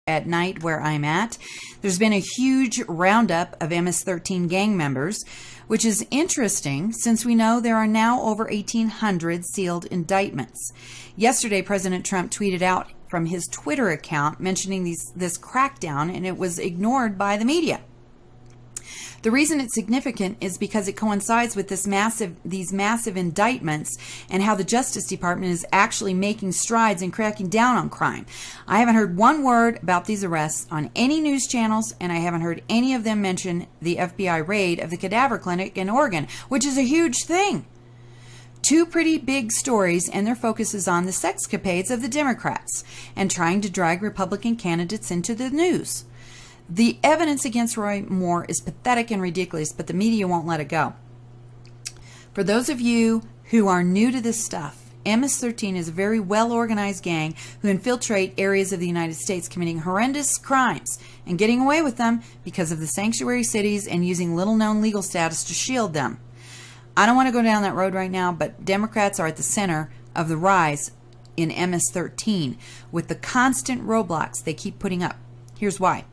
at night where I'm at. There's been a huge roundup of MS-13 gang members, which is interesting since we know there are now over 1,800 sealed indictments. Yesterday, President Trump tweeted out from his Twitter account mentioning this crackdown, and it was ignored by the media. The reason it's significant is because it coincides with these massive indictments and how the Justice Department is actually making strides in cracking down on crime. I haven't heard one word about these arrests on any news channels, and I haven't heard any of them mention the FBI raid of the cadaver clinic in Oregon, which is a huge thing. Two pretty big stories, and their focus is on the sexcapades of the Democrats and trying to drag Republican candidates into the news. The evidence against Roy Moore is pathetic and ridiculous, but the media won't let it go. For those of you who are new to this stuff, MS-13 is a very well-organized gang who infiltrate areas of the United States committing horrendous crimes and getting away with them because of the sanctuary cities and using little-known legal status to shield them. I don't want to go down that road right now, but Democrats are at the center of the rise in MS-13 with the constant roadblocks they keep putting up. Here's why.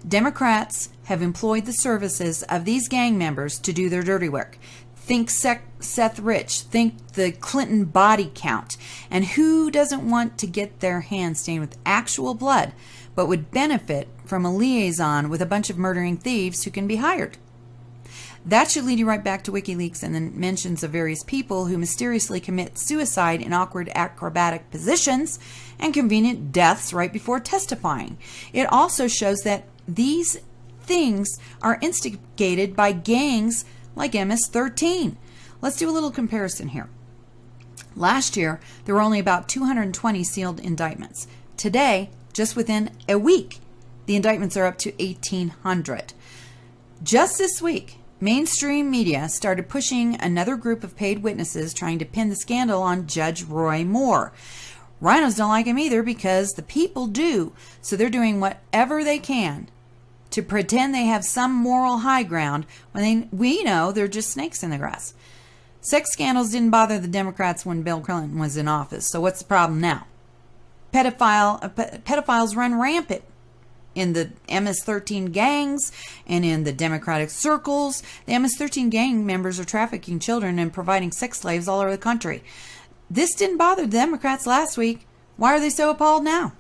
Democrats have employed the services of these gang members to do their dirty work. Think Seth Rich, think the Clinton body count. And who doesn't want to get their hands stained with actual blood, but would benefit from a liaison with a bunch of murdering thieves who can be hired? That should lead you right back to WikiLeaks and the mentions of various people who mysteriously commit suicide in awkward acrobatic positions and convenient deaths right before testifying. It also shows that these things are instigated by gangs like MS-13. Let's do a little comparison here. Last year, there were only about 220 sealed indictments. Today, just within a week, the indictments are up to 1,800. Just this week, mainstream media started pushing another group of paid witnesses trying to pin the scandal on Judge Roy Moore. Rhinos don't like him either because the people do, so they're doing whatever they can to pretend they have some moral high ground when we know they're just snakes in the grass. Sex scandals didn't bother the Democrats when Bill Clinton was in office, so what's the problem now? Pedophiles run rampant in the MS-13 gangs and in the Democratic circles. The MS-13 gang members are trafficking children and providing sex slaves all over the country. This didn't bother the Democrats last week. Why are they so appalled now?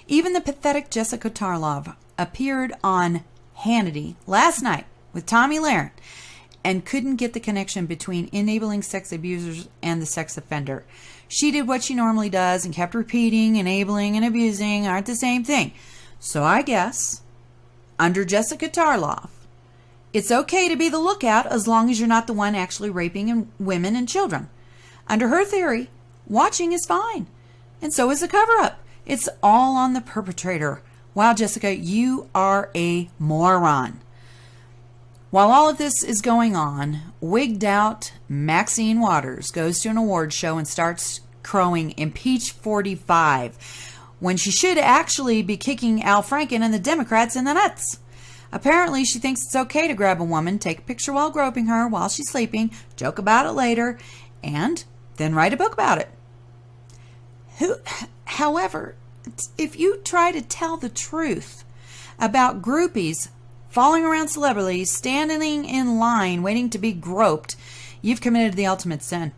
Even the pathetic Jessica Tarlov appeared on Hannity last night with Tommy Lahren and couldn't get the connection between enabling sex abusers and the sex offender. She did what she normally does and kept repeating enabling and abusing aren't the same thing. So I guess, under Jessica Tarlov, it's okay to be the lookout as long as you're not the one actually raping women and children. Under her theory, watching is fine. And so is the cover-up. It's all on the perpetrator. Wow, Jessica, you are a moron. While all of this is going on, wigged out Maxine Waters goes to an award show and starts crowing impeach 45 when she should actually be kicking Al Franken and the Democrats in the nuts. Apparently, she thinks it's okay to grab a woman, take a picture while groping her while she's sleeping, joke about it later, and then write a book about it. However, if you try to tell the truth about groupies following around celebrities, standing in line waiting to be groped, you've committed the ultimate sin.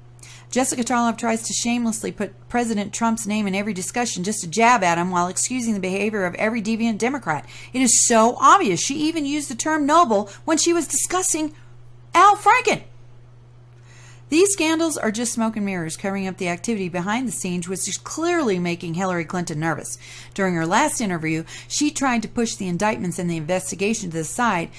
Jessica Tarlov tries to shamelessly put President Trump's name in every discussion just to jab at him while excusing the behavior of every deviant Democrat. It is so obvious. She even used the term noble when she was discussing Al Franken. These scandals are just smoke and mirrors covering up the activity behind the scenes, which is clearly making Hillary Clinton nervous. During her last interview, she tried to push the indictments and the investigation to the side,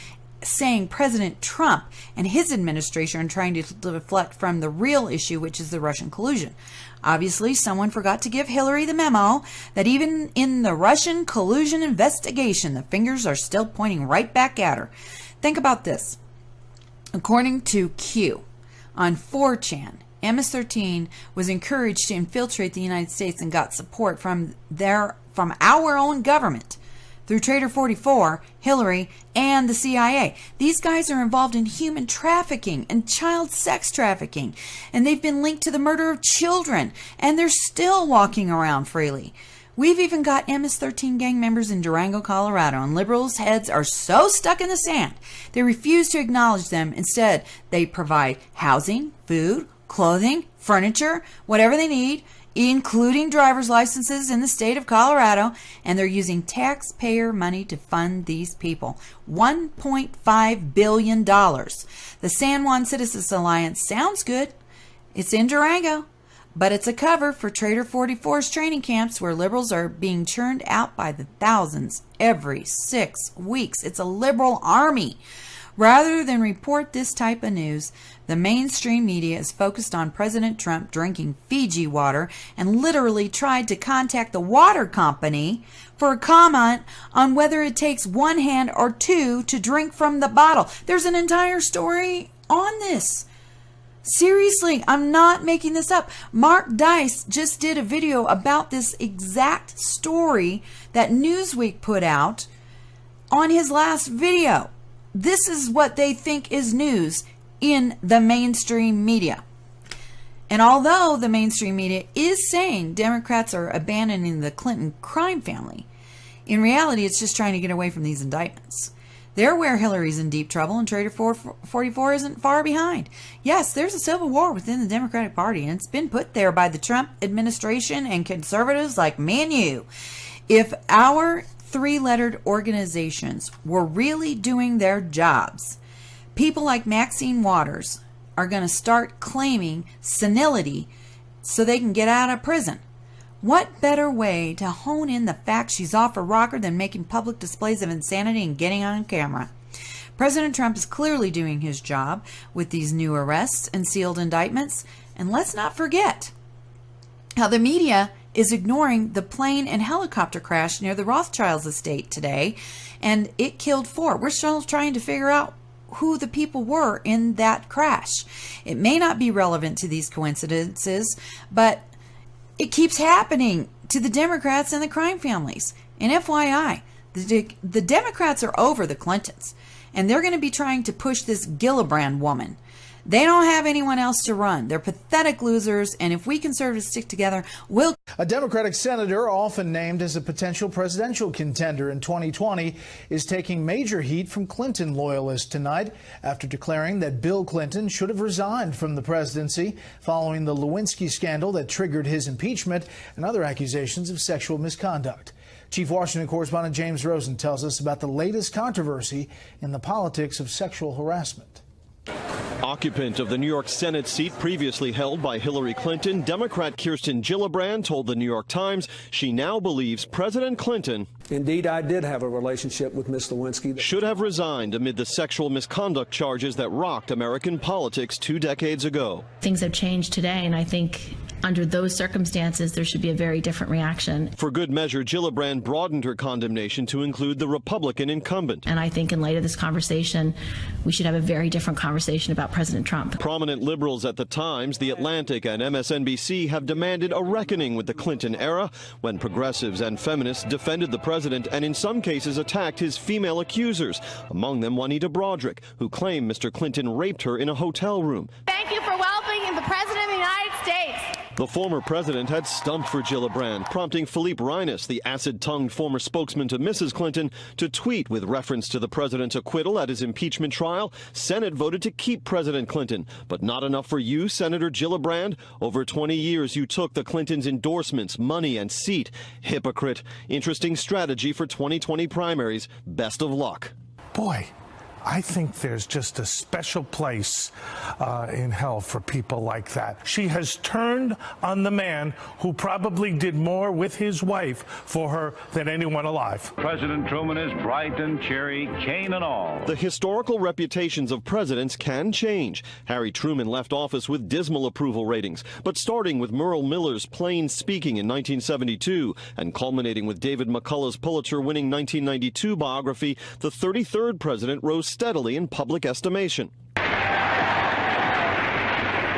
saying President Trump and his administration are trying to deflect from the real issue, which is the Russian collusion. Obviously, someone forgot to give Hillary the memo that even in the Russian collusion investigation, the fingers are still pointing right back at her. Think about this. According to Q, on 4chan, MS-13 was encouraged to infiltrate the United States and got support from our own government through Trader 44, Hillary, and the CIA. These guys are involved in human trafficking and child sex trafficking, and they've been linked to the murder of children, and they're still walking around freely. We've even got MS-13 gang members in Durango, Colorado, and liberals' heads are so stuck in the sand, they refuse to acknowledge them. Instead, they provide housing, food, clothing, furniture, whatever they need, including driver's licenses in the state of Colorado, and they're using taxpayer money to fund these people. $1.5 billion. The San Juan Citizens Alliance sounds good. It's in Durango, but it's a cover for Trader 44's training camps where liberals are being churned out by the thousands every 6 weeks. It's a liberal army. Rather than report this type of news, the mainstream media is focused on President Trump drinking Fiji water and literally tried to contact the water company for a comment on whether it takes one hand or two to drink from the bottle. There's an entire story on this. Seriously, I'm not making this up. Mark Dice just did a video about this exact story that Newsweek put out on his last video. This is what they think is news in the mainstream media. And although the mainstream media is saying Democrats are abandoning the Clinton crime family, in reality, it's just trying to get away from these indictments. They're where Hillary's in deep trouble and Trader 44 isn't far behind. Yes, there's a civil war within the Democratic Party, and it's been put there by the Trump administration and conservatives like me and you. If our three-lettered organizations were really doing their jobs, people like Maxine Waters are going to start claiming senility so they can get out of prison. What better way to hone in the fact she's off her rocker than making public displays of insanity and getting on camera? President Trump is clearly doing his job with these new arrests and sealed indictments. And let's not forget how the media is ignoring the plane and helicopter crash near the Rothschilds' estate today, and it killed 4. We're still trying to figure out who the people were in that crash. It may not be relevant to these coincidences, but it keeps happening to the Democrats and the crime families. And FYI, the Democrats are over the Clintons, and they're going to be trying to push this Gillibrand woman. They don't have anyone else to run. They're pathetic losers, and if we conservatives stick together, we'll... A Democratic senator, often named as a potential presidential contender in 2020, is taking major heat from Clinton loyalists tonight after declaring that Bill Clinton should have resigned from the presidency following the Lewinsky scandal that triggered his impeachment and other accusations of sexual misconduct. Chief Washington correspondent James Rosen tells us about the latest controversy in the politics of sexual harassment. Occupant of the New York Senate seat previously held by Hillary Clinton, Democrat Kirsten Gillibrand told the New York Times she now believes President Clinton Indeed, I did have a relationship with Ms. Lewinsky. Should have resigned amid the sexual misconduct charges that rocked American politics 2 decades ago. Things have changed today, and I think under those circumstances, there should be a very different reaction. For good measure, Gillibrand broadened her condemnation to include the Republican incumbent. And I think in light of this conversation, we should have a very different conversation about President Trump. Prominent liberals at the Times, The Atlantic, and MSNBC have demanded a reckoning with the Clinton era when progressives and feminists defended the president and in some cases attacked his female accusers, among them Juanita Broaddrick, who claimed Mr. Clinton raped her in a hotel room. Thank you for welcoming the President of the United States. The former president had stumped for Gillibrand, prompting Philippe Reines, the acid-tongued former spokesman to Mrs. Clinton, to tweet with reference to the president's acquittal at his impeachment trial. Senate voted to keep President Clinton, but not enough for you, Senator Gillibrand. Over 20 years, you took the Clintons' endorsements, money, and seat. Hypocrite. Interesting strategy for 2020 primaries. Best of luck. Boy, I think there's just a special place in hell for people like that. She has turned on the man who probably did more with his wife for her than anyone alive. President Truman is bright and cheery, cane and all. The historical reputations of presidents can change. Harry Truman left office with dismal approval ratings, but starting with Merle Miller's Plain Speaking in 1972 and culminating with David McCullough's Pulitzer-winning 1992 biography, the 33rd president rose steadily in public estimation.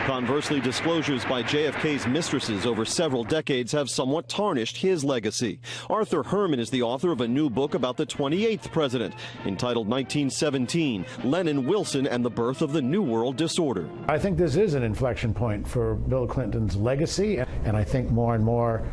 Conversely, disclosures by JFK's mistresses over several decades have somewhat tarnished his legacy. Arthur Herman is the author of a new book about the 28th president, entitled 1917, Lennon, Wilson, and the Birth of the New World Disorder. I think this is an inflection point for Bill Clinton's legacy, and I think more and more